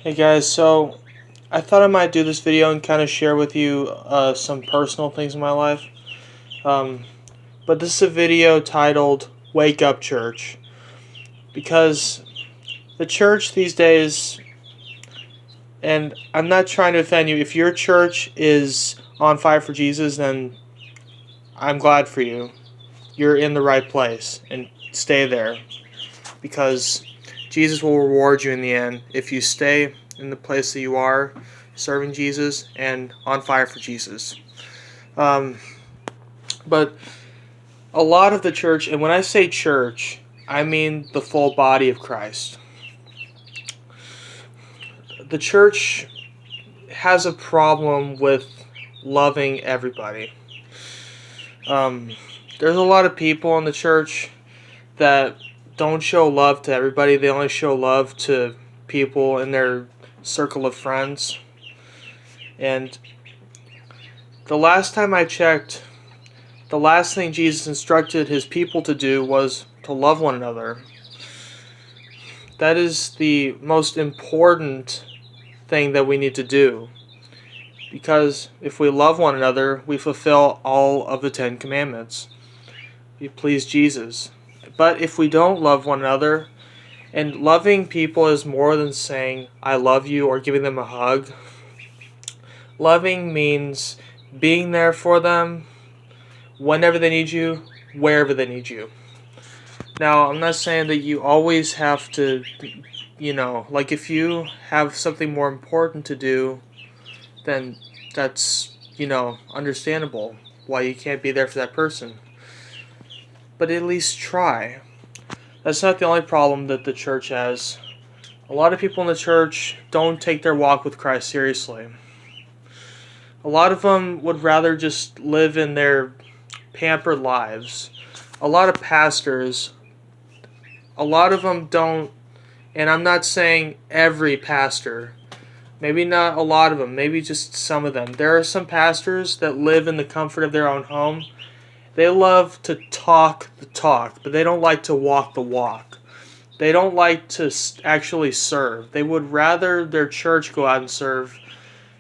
Hey guys, so I thought I might do this video and kind of share with you some personal things in my life. Um, but this is a video titled Wake Up Church because the church these days, and I'm not trying to offend you, if your church is on fire for Jesus, then I'm glad for you. You're in the right place and stay there because Jesus will reward you in the end if you stay in the place that you are, serving Jesus and on fire for Jesus. Um, but a lot of the church, and when I say church, I mean the full body of Christ. The church has a problem with loving everybody. Um, there's a lot of people in the church that don't show love to everybody. They only show love to people in their circle of friends. And the last time I checked, the last thing Jesus instructed his people to do was to love one another. That is the most important thing that we need to do. Because if we love one another, we fulfill all of the 10 Commandments. We please Jesus. But if we don't love one another, and loving people is more than saying, I love you, or giving them a hug. Loving means being there for them whenever they need you, wherever they need you. Now, I'm not saying that you always have to, like if you have something more important to do, then that's, understandable why you can't be there for that person. But at least try. That's not the only problem that the church has. A lot of people in the church don't take their walk with Christ seriously. A lot of them would rather just live in their pampered lives. A lot of pastors, a lot of them don't, and I'm not saying every pastor, maybe not a lot of them, maybe just some of them. There are some pastors that live in the comfort of their own home. They love to talk the talk, but they don't like to walk the walk. They don't like to actually serve. They would rather their church go out and serve,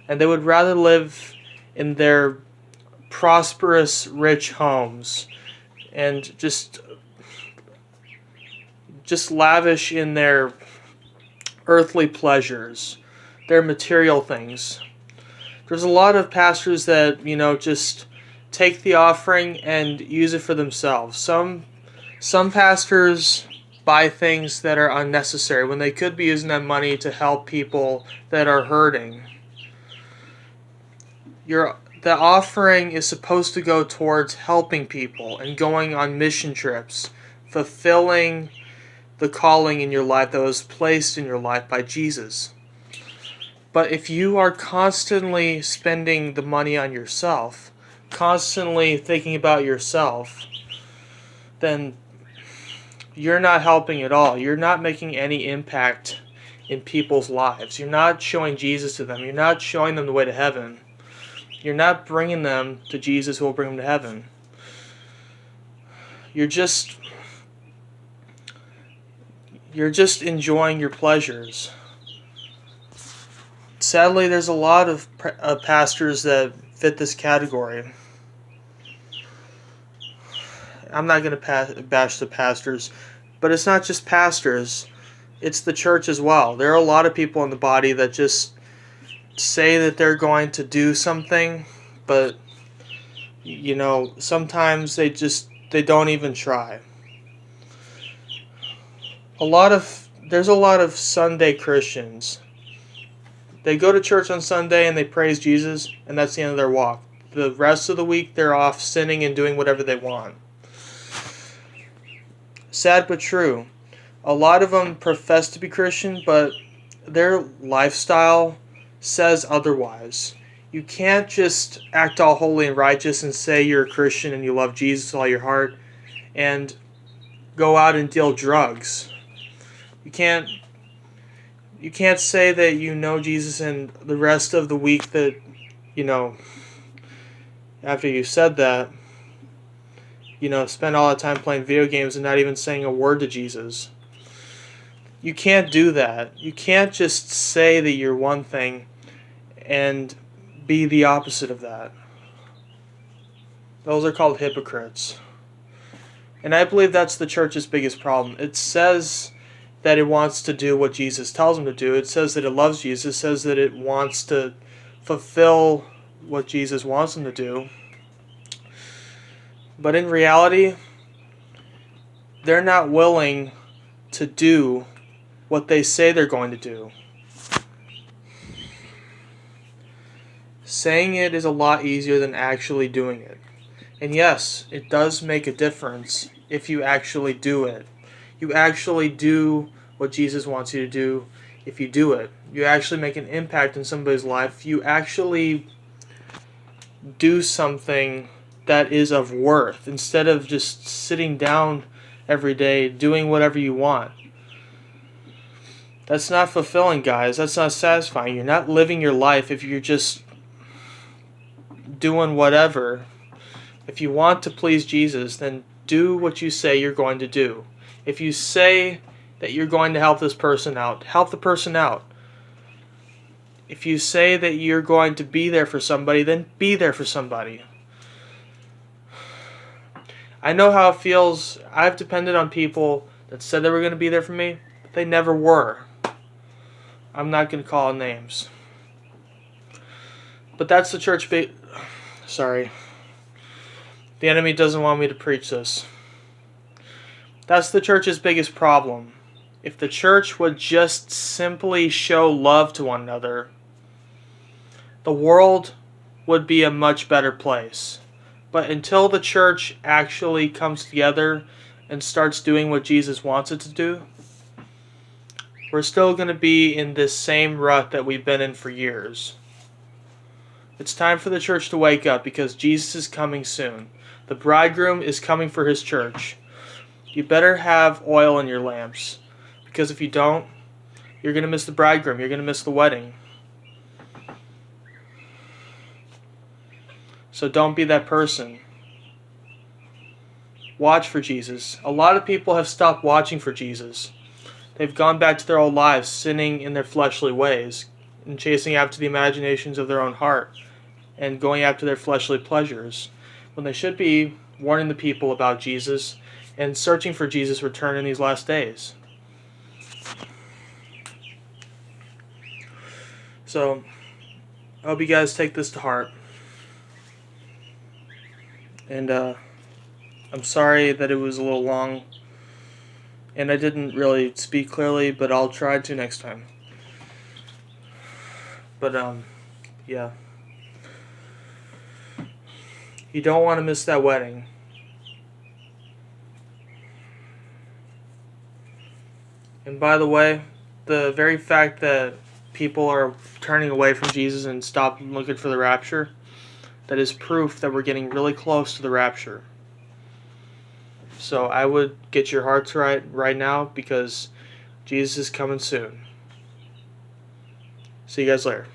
and they would rather live in their prosperous, rich homes and just lavish in their earthly pleasures, their material things. There's a lot of pastors that, just take the offering and use it for themselves. Some pastors buy things that are unnecessary when they could be using that money to help people that are hurting. The offering is supposed to go towards helping people and going on mission trips, fulfilling the calling in your life that was placed in your life by Jesus. But if you are constantly spending the money on yourself, constantly thinking about yourself, then you're not helping at all. You're not making any impact in people's lives. You're not showing Jesus to them. You're not showing them the way to heaven. You're not bringing them to Jesus who will bring them to heaven. You're just enjoying your pleasures. Sadly, there's a lot of pastors that fit this category. I'm not going to bash the pastors, but it's not just pastors. It's the church as well. There are a lot of people in the body that just say that they're going to do something, but sometimes they don't even try. There's a lot of Sunday Christians. They go to church on Sunday and they praise Jesus, and that's the end of their walk. The rest of the week they're off sinning and doing whatever they want. Sad but true. A lot of them profess to be Christian, but their lifestyle says otherwise. You can't just act all holy and righteous and say you're a Christian and you love Jesus with all your heart and go out and deal drugs. You can't say that you know Jesus and the rest of the week that, after you said that, spend all that time playing video games and not even saying a word to Jesus. You can't do that. You can't just say that you're one thing and be the opposite of that. Those are called hypocrites. And I believe that's the church's biggest problem. It says that it wants to do what Jesus tells them to do. It says that it loves Jesus. It says that it wants to fulfill what Jesus wants them to do. But in reality, they're not willing to do what they say they're going to do. Saying it is a lot easier than actually doing it. And yes, it does make a difference if you actually do it. You actually do what Jesus wants you to do if you do it. You actually make an impact in somebody's life. You actually do something that is of worth instead of just sitting down every day doing whatever you want. That's not fulfilling, guys. That's not satisfying. You're not living your life if you're just doing whatever. If you want to please Jesus, then do what you say you're going to do. If you say that you're going to help this person out, help the person out. If you say that you're going to be there for somebody, then be there for somebody. I know how it feels. I've depended on people that said they were going to be there for me, but they never were. I'm not going to call names. But that's the church. Sorry. The enemy doesn't want me to preach this. That's the church's biggest problem. If the church would just simply show love to one another, the world would be a much better place. But until the church actually comes together and starts doing what Jesus wants it to do, we're still going to be in this same rut that we've been in for years. It's time for the church to wake up because Jesus is coming soon. The bridegroom is coming for his church. You better have oil in your lamps, because if you don't, you're going to miss the bridegroom. You're going to miss the wedding. So don't be that person. Watch for Jesus. A lot of people have stopped watching for Jesus. They've gone back to their old lives, sinning in their fleshly ways, and chasing after the imaginations of their own heart, and going after their fleshly pleasures, when they should be warning the people about Jesus and searching for Jesus' return in these last days. So, I hope you guys take this to heart. And I'm sorry that it was a little long, and I didn't really speak clearly, but I'll try to next time. But, yeah. You don't want to miss that wedding. And by the way, the very fact that people are turning away from Jesus and stop looking for the rapture, that is proof that we're getting really close to the rapture. So I would get your hearts right now, because Jesus is coming soon. See you guys later.